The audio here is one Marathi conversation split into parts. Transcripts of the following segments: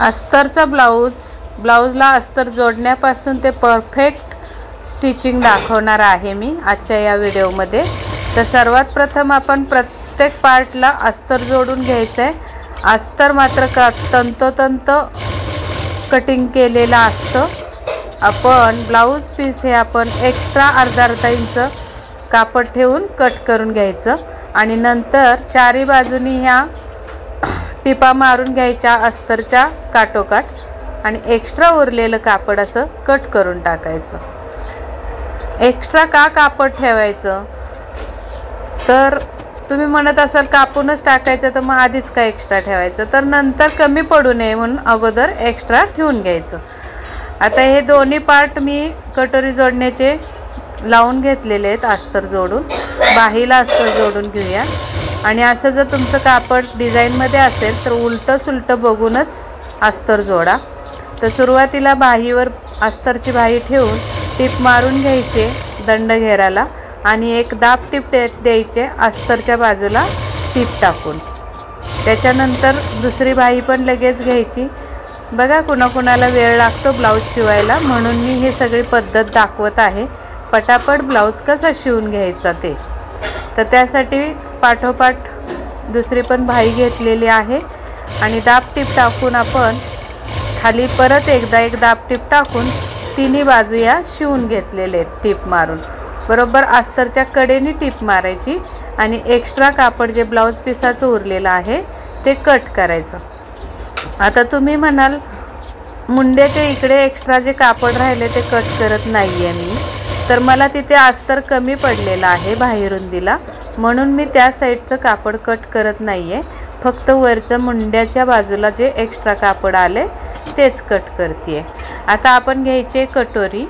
अस्तरचा ब्लाऊजला अस्तर जोडण्यापासून ते परफेक्ट स्टिचिंग दाखवणार आहे मी आजच्या या व्हिडिओमध्ये। तर सर्वात प्रथम आपण प्रत्येक पार्टला अस्तर जोडून घ्यायचं आहे। अस्तर मात्र तंतोतंत कटिंग केलेला असतं। आपण ब्लाऊज पीस हे आपण एक्स्ट्रा अर्धा इंच कापड ठेवून कट करून घ्यायचं आणि नंतर चारी बाजूनी ह्या टिपा मारून घ्यायच्या अस्तरच्या काटोकाट आणि एक्स्ट्रा उरलेलं कापड असं कट करून टाकायचं। एक्स्ट्रा का कापड ठेवायचं तर तुम्ही म्हणत असाल कापूनच टाकायचं तर मग आधीच का एक्स्ट्रा ठेवायचं, तर नंतर कमी पडू नये म्हणून अगोदर एक्स्ट्रा ठेवून घ्यायचं। आता हे दोन्ही पार्ट मी कटोरी जोडण्याचे लावून घेतलेले आहेत अस्तर जोडून। बाहीला अस्तर जोडून घेऊया आणि असं जर तुमचं कापड डिझाईनमध्ये असेल तर उलटं सुलटं बघूनच अस्तर जोडा। तर सुरुवातीला बाहीवर अस्तरची बाही ठेवून टिप मारून घ्यायचे दंड घेराला आणि एक दाब टिप द्यायचे अस्तरच्या बाजूला टिप टाकून। त्याच्यानंतर दुसरी बाही पण लगेच घ्यायची। बघा कुणाकुणाला वेळ लागतो ब्लाऊज शिवायला म्हणून मी हे सगळी पद्धत दाखवत आहे, पटापट ब्लाऊज कसा शिवून घ्यायचा ते। तर त्यासाठी पाठोपाठ दुसरी पण बाही घेतलेली आहे आणि दाब टिप टाकून आपण खाली परत एकदा एक दाब टिप टाकून तिन्ही बाजू या शिवून घेतलेले आहेत टिप मारून। बरोबर अस्तरच्या कडेने टिप मारायची आणि एक्स्ट्रा कापड जे ब्लाऊज पिसाचं उरलेलं आहे ते कट करायचं। आता तुम्ही म्हणाल मुंड्याच्या इकडे एक्स्ट्रा जे कापड राहिले ते कट करत नाही आहे मी, तर मला तिथे अस्तर कमी पडलेलं आहे बाहेरुंदीला म्हणून मी त्या साईडचं कापड कट करत नाही आहे, फक्त वरचं मुंड्याच्या बाजूला जे एक्स्ट्रा कापड आले तेच कट करते आहे। आता आपण घ्यायचे कटोरी,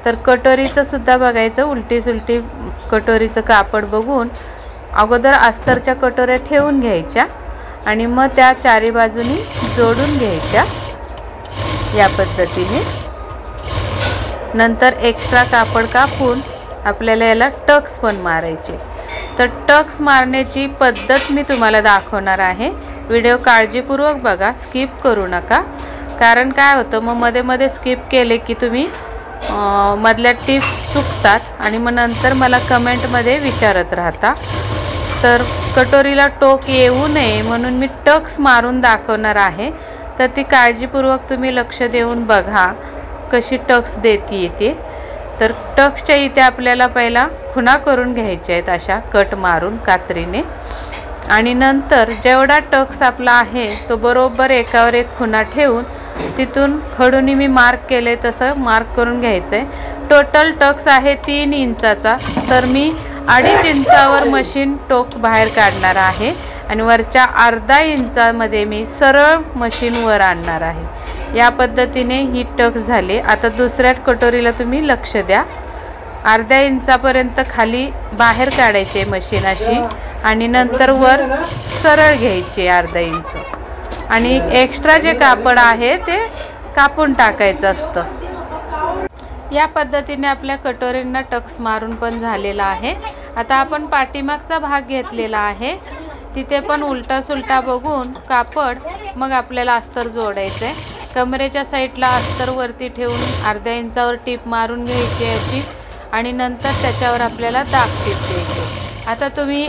तर कटोरीचं सुद्धा बघायचं उलटी सुलटी कटोरीचं कापड बघून अगोदर अस्तरच्या कटोऱ्या ठेवून घ्यायच्या आणि मग त्या चारी बाजूनी जोडून घ्यायच्या या पद्धतीने। नंतर एक्स्ट्रा कापड कापून आपल्याला याला टक्स पण मारायचे। तर टक्स मारण्याची पद्धत मी तुम्हाला दाखवणार आहे, व्हिडिओ काळजीपूर्वक बघा, स्किप करू नका। कारण काय होतं मग मध्ये मध्ये स्किप केले की तुम्ही मधल्या टिप्स चुकतात आणि मग नंतर मला कमेंटमध्ये विचारत राहता। तर कटोरीला टोक येऊ नये म्हणून मी टक्स मारून दाखवणार आहे, तर ती काळजीपूर्वक तुम्ही लक्ष देऊन बघा कशी टक्स देती येते। तर टक्सच्या इथे आपल्याला पहिला खुणा करून घ्यायच्या आहेत अशा कट मारून कात्रीने आणि नंतर जेवढा टक्स आपला आहे तो बरोबर एकावर एक खुणा ठेवून तिथून खडूनी मी मार्क केले तसं मार्क करून घ्यायचं आहे। टोटल टक्स आहे 3 इंचाचा, तर मी 2.5 इंचावर मशीन टोक बाहेर काढणार आहे आणि वरच्या अर्धा इंचामध्ये मी सरळ मशीन वर आणणार आहे। या पद्धतीने ही टक्स झाले। आता दुसऱ्या कटोरीला तुम्ही लक्ष द्या, अर्ध्या इंचापर्यंत खाली बाहेर काढायचे मशीन अशी आणि नंतर वर सरळ घ्यायचे अर्धा इंच आणि एक्स्ट्रा जे कापड आहे ते कापून टाकायचं असतं। या पद्धतीने आपल्या कटोरींना टक्स मारून पण झालेला आहे। आता आपण पाठीमागचा भाग घेतलेला आहे, तिथे पण उलटा सुलटा बघून कापड मग आपल्याला अस्तर जोडायचं आहे। कमरेच्या साईडला अस्तर वरती ठेवून अर्ध्या इंचावर टिप मारून घ्यायची अशी आणि नंतर त्याच्यावर आपल्याला दाब टिप द्यायची। आता तुम्ही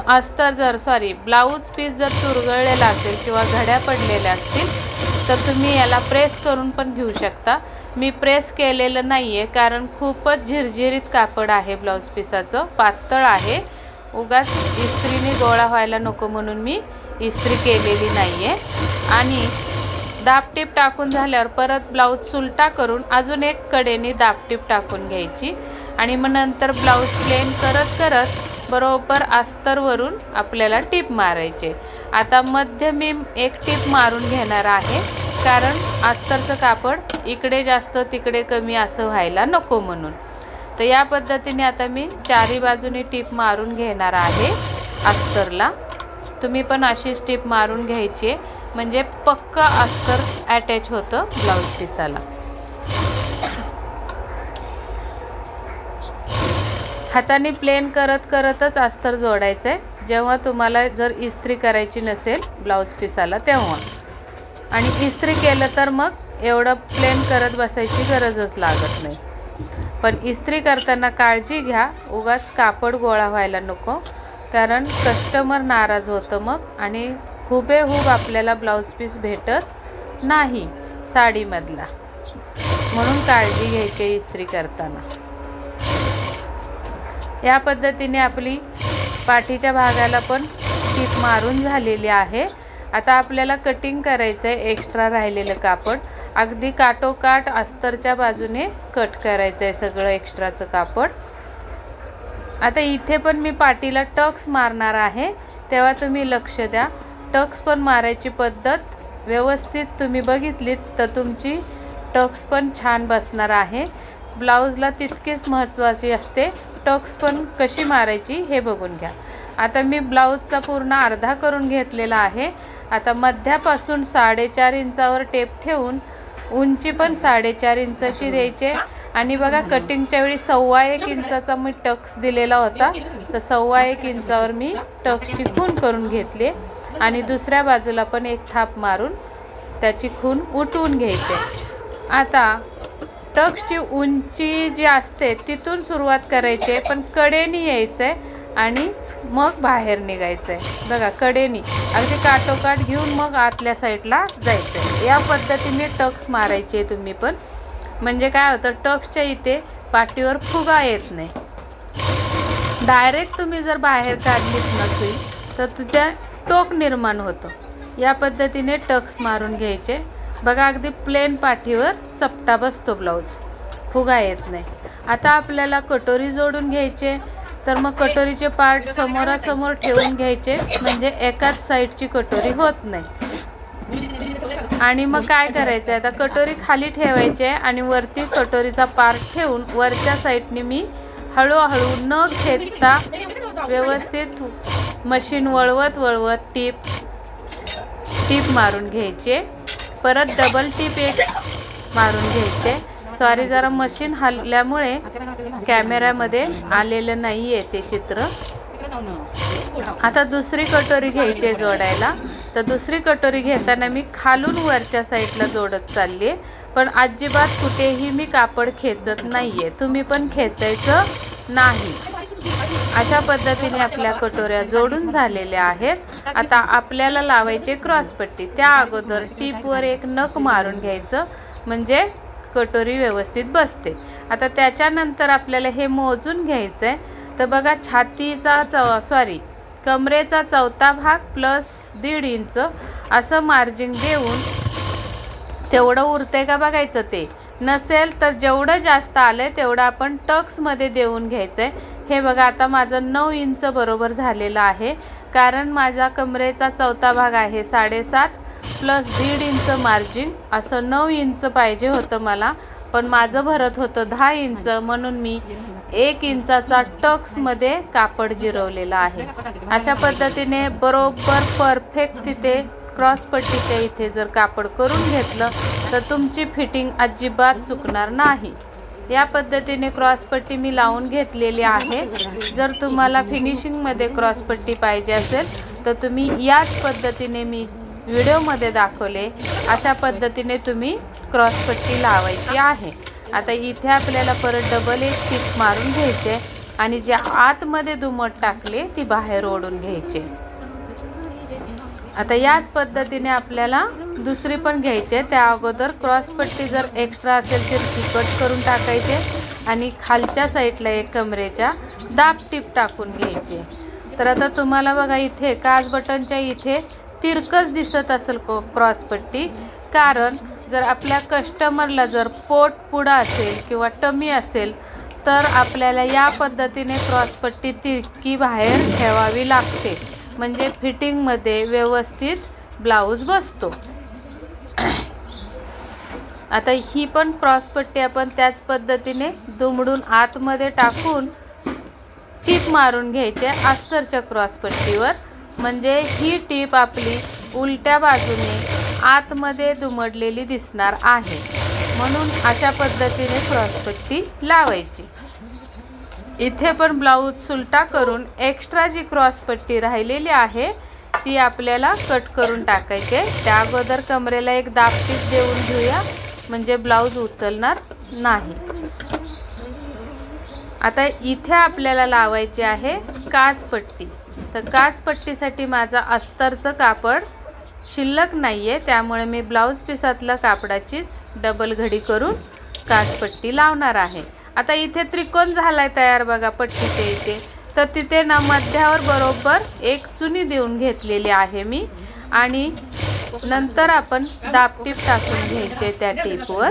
अस्तर ब्लाऊज पीस जर चुरगळलेला असेल किंवा घड्या पडलेल्या असतील तर तुम्ही याला प्रेस करून पण घेऊ शकता। मी प्रेस केलेलं नाही आहे कारण खूपच झिरझिरीत कापड आहे, ब्लाऊज पिसाचं पातळ आहे, उगाच इस्त्रीने गोळा व्हायला नको म्हणून मी इस्त्री केलेली नाही आहे। आणि दाब टिप टाकून झाल्यावर परत ब्लाऊज सुलटा करून अजून एक कडेने दाब टिप टाकून घ्यायची आणि मग नंतर ब्लाऊज प्लेन करत करत बरोबर अस्तरवरून आपल्याला टिप मारायचे। आता मध्य मी एक टिप मारून घेणार आहे कारण अस्तरचं कापड इकडे जास्त तिकडे कमी असं व्हायला नको म्हणून। तर या पद्धतीने आता मी चारी बाजूनी टिप मारून घेणार आहे अस्तरला। तुम्ही पण अशीच टिप मारून घ्यायची म्हणजे पक्का अस्तर अटॅच होतं ब्लाऊज पिसाला। हाताने प्लेन करत करतच अस्तर जोडायचं आहे जेव्हा तुम्हाला जर इस्त्री करायची नसेल ब्लाऊज पिसाला तेव्हा। आणि इस्त्री केलं तर मग एवढं प्लेन करत बसायची गरजच लागत नाही। पण इस्त्री करताना काळजी घ्या, उगाच कापड गोळा व्हायला नको, कारण कस्टमर नाराज होतं मग आणि हुबेहूब आपल्याला ब्लाऊज पीस भेटत नाही साडीमधला, म्हणून काळजी घ्यायची इस्त्री करताना। या पद्धतीने आपली पाठीच्या भागाला पण टीप मारून झालेली आहे। आता आपल्याला कटिंग करायचं आहे एक्स्ट्रा राहिलेलं कापड, अगदी काटोकाट अस्तरच्या बाजूने कट करायचं आहे सगळं एक्स्ट्राचं कापड। आता इथे पण मी पाठीला टक्स मारणार आहे, तेव्हा तुम्ही लक्ष द्या। टक्स पण मारायची पद्धत व्यवस्थित तुम्ही बघितलीत तर तुमची टक्स पण छान बसणार आहे। ब्लाऊजला तितकीच महत्त्वाची असते टक्स पण कशी मारायची हे बघून घ्या। आता मी ब्लाऊजचा पूर्ण अर्धा करून घेतलेला आहे। आता मध्यापासून 4.5 इंचावर टेप ठेवून उंची पण 4.5 इंचाची द्यायची आणि बघा कटिंगच्या वेळी 1.25 इंचाचा मी टक्स दिलेला होता, तर 1.25 इंचावर मी टक्सची खून करून घेतली आणि दुसऱ्या बाजूला पण एक थाप मारून त्याची खून उठवून घ्यायची। आता टक्सची उंची जी असते तिथून सुरुवात करायची, पण कडेनी यायचंय आणि मग बाहेर निघायचंय। बघा कडेनी अगदी काटोकाट घेऊन मग आतल्या साईडला जायचंय। या पद्धतीने टक्स मारायचे तुम्ही पण, म्हणजे काय होतं टक्सच्या इथे पाठीवर फुगा येत नाही। डायरेक्ट तुम्ही जर बाहेर काढलीत नसली तर तुझ्या टोक निर्माण होतं। या पद्धतीने टक्स मारून घ्यायचे। बघा अगदी प्लेन पाठीवर चपटा बसतो ब्लाऊज, फुगा येत नाही। आता आपल्याला कटोरी जोडून घ्यायचे, तर मग कटोरीचे पार्ट समोरासमोर ठेवून घ्यायचे, म्हणजे एकाच साईडची कटोरी होत नाही। आणि मग काय करायचं, आता कटोरी खाली ठेवायचे आणि वरती कटोरीचा पार्ट ठेवून वरच्या साईडने मी हळूहळू न खेचता व्यवस्थित मशीन वळवत वळवत टीप मारून घ्यायचे। परत डबल टीप एक मारून घ्यायचे। सॉरी, जरा मशीन हलल्यामुळे कॅमेऱ्यामध्ये आलेलं नाहीये ते चित्र। आता दुसरी कटोरी घ्यायची जोडायला, तर दुसरी कटोरी घेताना मी खालून वरच्या साईडला जोडत चालली, पण अजिबात कुठेही मी कापड खेचत नाहीये, तुम्ही पण खेचायचं नाही। अशा पद्धतीने आपल्या कटोऱ्या जोडून झालेल्या आहेत। आता आपल्याला लावायचे क्रॉसपट्टी, त्या अगोदर टीपवर एक नख मारून घ्यायचं, म्हणजे कटोरी व्यवस्थित बसते। आता त्याच्यानंतर आपल्याला हे मोजून घ्यायचंय, तर बघा कमरेचा चौथा भाग प्लस 1.5 इंच असं मार्जिन देऊन तेवढं उरतंय का बघायचं। ते नसेल तर जेवढं जास्त आलंय तेवढं आपण टक्समध्ये देऊन घ्यायचंय। हे बघा आता माझं 9 इंच बरोबर झालेलं आहे, कारण माझा कमरेचा चौथा भाग आहे 7.5 प्लस 1.5 इंच मार्जिन, असं 9 इंच पाहिजे होतं मला, पण माझं भरत होतं 10 इंच, म्हणून मी 1 इंचाचा टक्समध्ये कापड जिरवलेला आहे। अशा पद्धतीने बरोबर परफेक्ट तिथे क्रॉसपट्टीच्या इथे जर कापड करून घेतलं तर तुमची फिटिंग अजिबात चुकणार नाही। या पद्धतीने क्रॉसपट्टी मी लावून घेतलेली आहे। जर तुम्हाला फिनिशिंगमध्ये क्रॉसपट्टी पाहिजे असेल तर तुम्ही याच पद्धतीने मी व्हिडिओमध्ये दाखवले अशा पद्धतीने तुम्ही क्रॉसपट्टी लावायची आहे। आता इथे आपल्याला परत डबल एक टीप मारून घ्यायचे आणि जे आतमध्ये दुमट टाकले ती बाहेर ओढून घ्यायचे। आता याच पद्धतीने आपल्याला दुसरी पण घ्यायचे, त्या अगोदर क्रॉसपट्टी जर एक्स्ट्रा असेल तर ती कट करून टाकायचे आणि खालच्या साईडला एक कमरेच्या दाब टीप टाकून घ्यायची। तर आता तुम्हाला बघा इथे काज बटनच्या इथे तिरकस दिसत असेल क्रॉसपट्टी, कारण जर आपल्या कस्टमरला जर पोट पुढं असेल किंवा टमी असेल तर आपल्याला या पद्धतीने क्रॉसपट्टी तिरकी बाहेर ठेवावी लागते, म्हणजे फिटिंगमध्ये व्यवस्थित ब्लाऊज बसतो। आता ही पण क्रॉसपट्टी आपण त्याच पद्धतीने दुमडून आतमध्ये टाकून टीप मारून घ्यायचे अस्तरच्या क्रॉसपट्टीवर, म्हणजे ही टीप आपली उलट्या बाजूने आतमध्ये दुमडलेली दिसणार आहे, म्हणून अशा पद्धतीने क्रॉसपट्टी लावायची। इथे पण ब्लाऊज सुलटा करून एक्स्ट्रा जी क्रॉसपट्टी राहिलेली आहे ती आपल्याला कट करून टाकायचे। त्या अगोदर कमरेला एक दाबटीप देऊन घेऊया, म्हणजे ब्लाऊज उचलणार नाही। आता इथे आपल्याला लावायची आहे काचपट्टी। तर काचपट्टीसाठी माझा अस्तरचं कापड शिल्लक नाहीये, त्यामुळे मी ब्लाऊज पिसातल्या कापडाचीच डबल घडी करून काचपट्टी लावणार आहे। आता इथे त्रिकोण झालाय तयार बघा पट्टीच्या इथे। तर तिथे ना मध्यावर बरोबर एक चुनी देऊन घेतलेली आहे मी, आणि नंतर आपण दाबटीप टाकून घ्यायचे त्या टीपवर।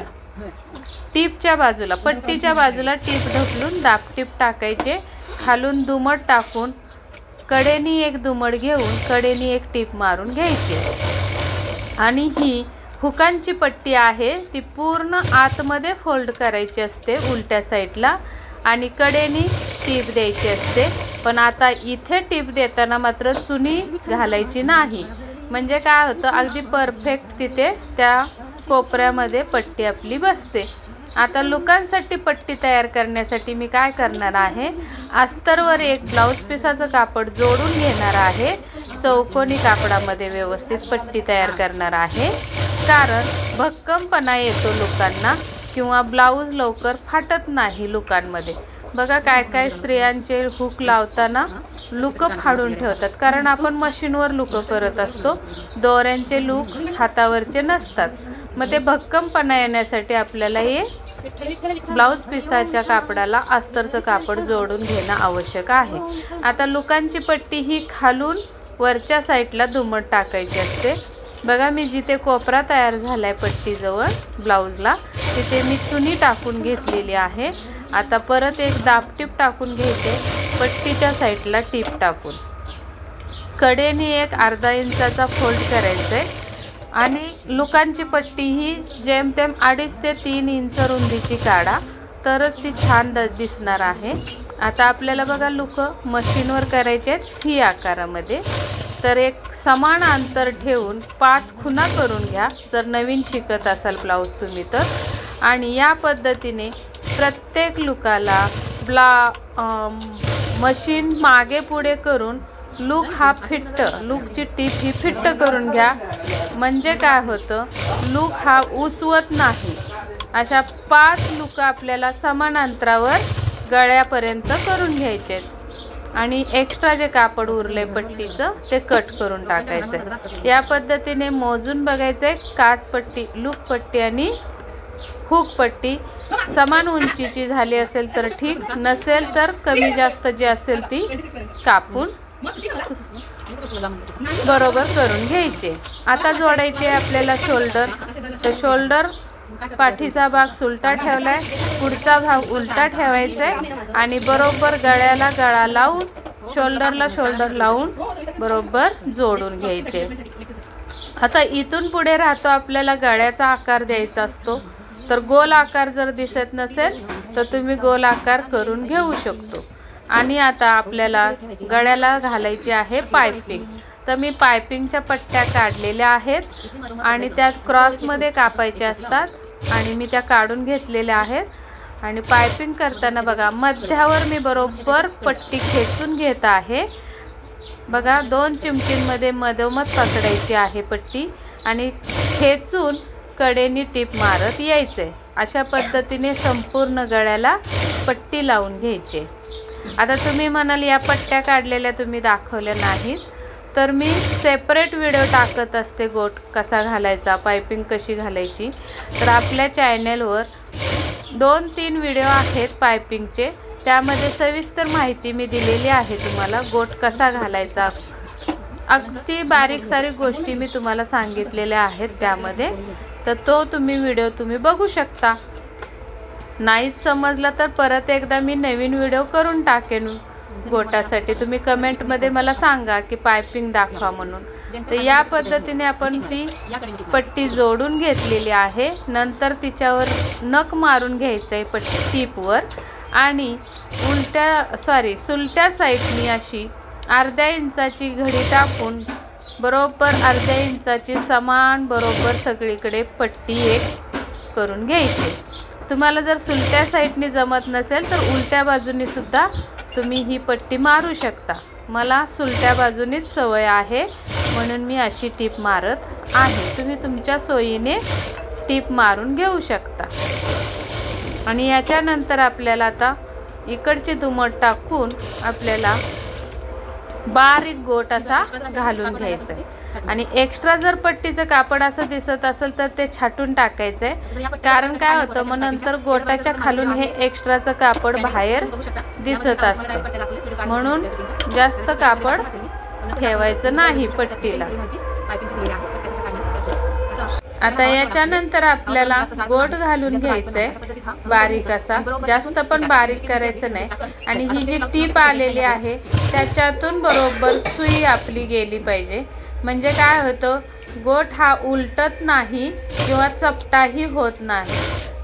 टीपच्या बाजूला, पट्टीच्या बाजूला टीप ढकलून दाबटीप टाकायचे, खालून दुमड टाकून कडेनी एक दुमड घेऊन कडेनी एक टीप मारून घ्यायची। आणि ही हुकांची पट्टी आहे ती पूर्ण आतमध्ये फोल्ड करायची असते उलट्या साईडला, आणि कडेनी टीप द्यायची असते। पण आता इथे टीप देताना मात्र चुनी घालायची नाही, म्हणजे काय होतं अगदी परफेक्ट तिथे त्या कोपऱ्यामध्ये पट्टी आपली बसते। आता लुकांसाठी पट्टी तयार करण्यासाठी मी काय करणार आहे, अस्तरवर एक ब्लाऊज पिसाचं कापड जोडून घेणार आहे, चौकोनी कापडामध्ये व्यवस्थित पट्टी तयार करणार आहे, कारण भक्कमपणा येतो लुकांना किंवा ब्लाऊज लवकर फाटत नाही लुकांमध्ये। बघा काय काय स्त्रियांचे हुक लावताना लुक फाडून ठेवतात, कारण आपण मशीनवर लुक करत असतो, दोऱ्यांचे लूक हातावरचे नसतात। मग ते भक्कमपणा येण्यासाठी आपल्याला हे ब्लाऊज पिसाच्या कापडाला अस्तरचं कापड जोडून घेणं आवश्यक आहे। आता लुकांची पट्टी ही खालून वरच्या साईडला दुमड टाकायची असते। बघा मी जिथे कोपरा तयार झालाय पट्टीजवळ ब्लाऊजला तिथे मी चुनी टाकून घेतलेली आहे। आता परत एक दाबटीप टाकून घ्यायचे, पट्टीच्या साईडला टीप टाकून कडेने एक अर्धा इंचाचा फोल्ड करायचा आहे, आणि लुकांची पट्टी ही जेमतेम 2.5 ते 3 इंच रुंदीची काढा, तरच ती छान दिसणार आहे। आता आपल्याला बघा लुक मशीनवर करायचे आहेत व्ही आकारामध्ये, तर एक समान अंतर ठेवून 5 खुणा करून घ्या जर नवीन शिकत असाल ब्लाऊज तुम्ही तर। आणि या पद्धतीने प्रत्येक लुकाला मशीन मागे पुढे करून लूक हा फिट्ट, लूकची टीप ही फिट्ट करून घ्या, म्हणजे काय होतं लूक हा उसवत नाही। अशा 5 लूक आपल्याला समान अंतरावर गळ्यापर्यंत करून घ्यायचे, आणि एक्स्ट्रा जे कापड उरले पट्टीचं ते कट करून टाकायचं। या पद्धतीने मोजून बघायचं काचपट्टी, लूक पट्टी आणि हुक पट्टी समान उंचीची झाली असेल तर ठीक, नसेल तर कमी जास्त जी असेल ती कापून बरोबर करून घ्यायचे। आता जोडायचे आपल्याला शोल्डर। तर शोल्डर पाठीचा भाग सुलटा ठेवलाय, पुढचा भाग उलटा ठेवायचा आहे, आणि बरोबर गळ्याला गळा लावून शोल्डरला शोल्डर लावून बरोबर जोडून घ्यायचे। आता इथून पुढे राहतो आपल्याला गळ्याचा आकार द्यायचा असतो, तर गोल आकार जर दिसत नसेल तर तुम्ही गोल आकार करून घेऊ शकतो। आणि आता आपल्याला गळ्याला घालायची आहे पायपिंग। तर मी पायपिंगच्या पट्ट्या काढलेल्या आहेत आणि त्यात क्रॉसमध्ये कापायच्या असतात, आणि मी त्या काढून घेतलेल्या आहेत। आणि पायपिंग करताना बघा मध्यावर मी बरोबर पट्टी खेचून घेत आहे। बघा 2 चिमटींमध्ये मधोमध पकडायची आहे पट्टी, आणि खेचून कडेनी टीप मारत यायचे। अशा पद्धतीने संपूर्ण गळ्याला पट्टी लावून घ्यायची। आता तुम्ही म्हणाल या पट्ट्या काढलेल्या तुम्ही दाखवल्या नाहीत, तर मी सेपरेट व्हिडिओ टाकत असते गोट कसा घालायचा, पायपिंग कशी घालायची। तर आपल्या चॅनलवर 2-3 व्हिडिओ आहेत पायपिंगचे, त्यामध्ये सविस्तर माहिती मी दिलेली आहे तुम्हाला, गोट कसा घालायचा, अगदी बारीक सारीक गोष्टी मी तुम्हाला सांगितलेल्या आहेत त्यामध्ये। तर तो व्हिडिओ तुम्ही बघू शकता। नाहीच समजला तर परत एकदा मी नवीन व्हिडिओ करून टाकेन गोटासाठी। तुम्ही कमेंटमध्ये मला सांगा की पायपिंग दाखवा म्हणून। तर या पद्धतीने आपण ती पट्टी जोडून घेतलेली आहे। नंतर तिच्यावर नख मारून घ्यायचं आहे पट्टी टीपवर, आणि सुलट्या साईडनी अशी अर्ध्या इंचाची घडी टाकून बरोबर अर्ध्या इंचाची समान बरोबर सगळीकडे पट्टी एक करून घ्यायची। तुम्हाला जर सुलट्या साईडनी जमत नसेल तर उलट्या बाजूनी सुद्धा तुम्ही ही पट्टी मारू शकता। मला सुलट्या बाजूनीच सवय आहे, म्हणून मी अशी टीप मारत आहे। तुम्ही तुमच्या सोयीने टीप मारून घेऊ शकता। आणि याच्यानंतर आपल्याला आता इकडची दुमट टाकून आपल्याला बारीक गोट असा घालून घ्यायचा आहे। आणि एक्स्ट्रा जर पट्टीचं कापड असं दिसत असेल तर ते छाटून टाकायचं आहे, कारण काय होतं मग नंतर गोटाच्या खालून हे एक्स्ट्राचं कापड बाहेर दिसत असतं, म्हणून जास्त कापड ठेवायचं नाही पट्टीला। आता याच्यानंतर आपल्याला गोट घालून घ्यायचंय बारीक असा, जास्त पण बारीक करायचं नाही। आणि ही जी टीप आलेली आहे त्याच्यातून बरोबर सुई आपली गेली पाहिजे, म्हणजे काय होतं गोट हा उलटत नाही किंवा चपटाही होत नाही।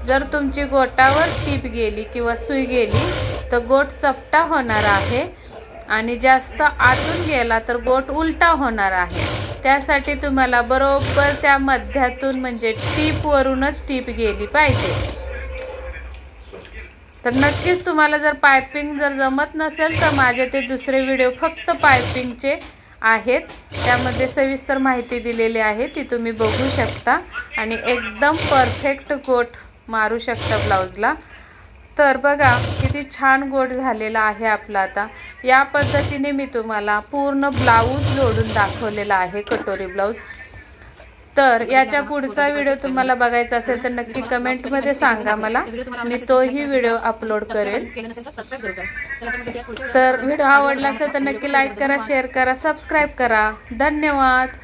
जर तुमची गोटावर टीप गेली किंवा सुई गेली तर गोट चपटा होणार आहे आणि जास्त आतून गेला तर गोट उलटा होणार आहे। त्यासाठी तुम्हाला बरोबर त्या मध्यातून म्हणजे टीपवरूनच टीप गेली पाहिजे। तर नक्कीच तुम्हाला जर पायपिंग जर जमत नसेल तर माझे ते दुसरे व्हिडिओ फक्त पायपिंगचे आहेत, त्यामध्ये सविस्तर माहिती दिलेली आहे, ती तुम्ही बघू शकता आणि एकदम परफेक्ट गोट मारू शकता ब्लाउजला। तर बघा किती छान गोट झालेला आहे आपला। आता या पद्धतीने मी तुम्हाला पूर्ण ब्लाऊज जोडून दाखवलेला आहे, कटोरी ब्लाऊज। तर याच्या पुढचा व्हिडिओ तुम्हाला बघायचा असेल तर नक्की कमेंटमध्ये सांगा मला, मी तोही व्हिडिओ अपलोड करेल। तर व्हिडिओ आवडला असेल तर नक्की लाईक करा, शेअर करा, सबस्क्राईब करा। धन्यवाद।